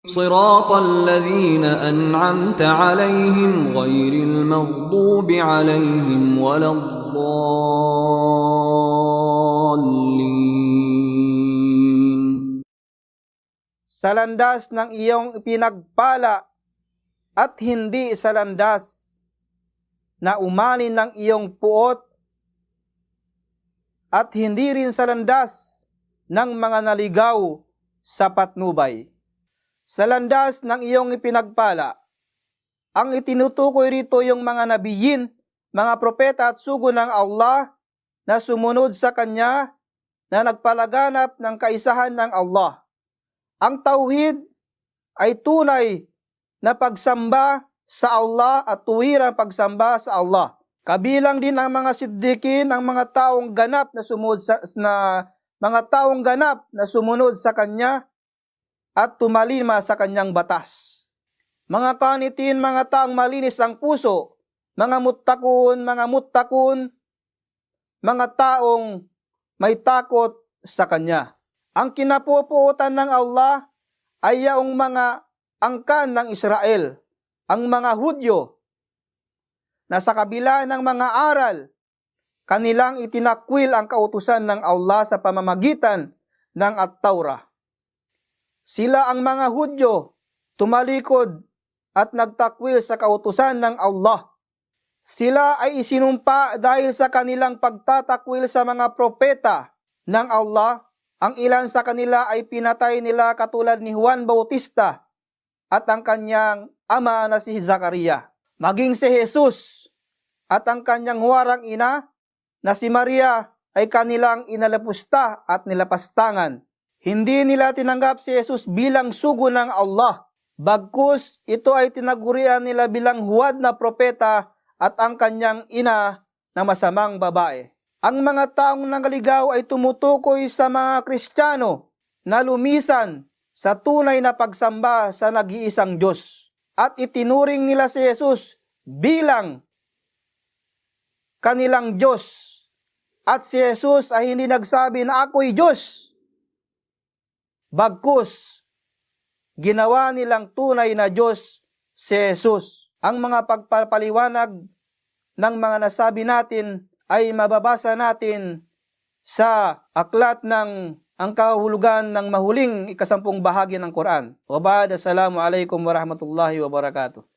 صراط الذين أنعمت عليهم غير المغضوب عليهم ولا الضالين. Sa landas ng iyong ipinagpala at hindi sa landas na umanin ng iyong puot at hindi rin sa landas ng mga naligaw sa patnubay. Sa landas ng iyong ipinagpala, ang itinutukoy rito yung mga nabiyin, mga propeta at sugo ng Allah na sumunod sa Kanya, na nagpalaganap ng kaisahan ng Allah. Ang tauhid ay tunay na pagsamba sa Allah at tuwirang pagsamba sa Allah. Kabilang din ang mga siddiqin, ang mga taong ganap na sumunod sa Kanya at tumalima sa Kanyang batas. Mga kanitin, mga taong malinis ang puso, mga muttakun, mga taong may takot sa Kanya. Ang kinapupuutan ng Allah ay yaong mga angkan ng Israel, ang mga Hudyo, na sa kabila ng mga aral, kanilang itinakwil ang kautusan ng Allah sa pamamagitan ng At-Taurah. Sila ang mga Hudyo, tumalikod at nagtakwil sa kautusan ng Allah. Sila ay isinumpa dahil sa kanilang pagtatakwil sa mga propeta ng Allah. Ang ilan sa kanila ay pinatay nila katulad ni Juan Bautista at ang kanyang ama na si Zakaria. Maging si Jesus at ang kanyang huwarang ina na si Maria ay kanilang inalapusta at nilapastangan. Hindi nila tinanggap si Jesus bilang sugo ng Allah, bagkus ito ay tinagurian nila bilang huwad na propeta at ang kanyang ina na masamang babae. Ang mga taong nangaligaw ay tumutukoy sa mga Kristiyano na lumisan sa tunay na pagsamba sa nag-iisang Diyos at itinuring nila si Jesus bilang kanilang Diyos. At si Jesus ay hindi nagsabi na ako'y Diyos. Bagkus, ginawa nilang tunay na Diyos si Jesus. Ang mga pagpapaliwanag ng mga nasabi natin ay mababasa natin sa aklat ng ang kahulugan ng mahuling ikasampung bahagi ng Quran. Wabad, assalamu alaikum warahmatullahi wabarakatuh.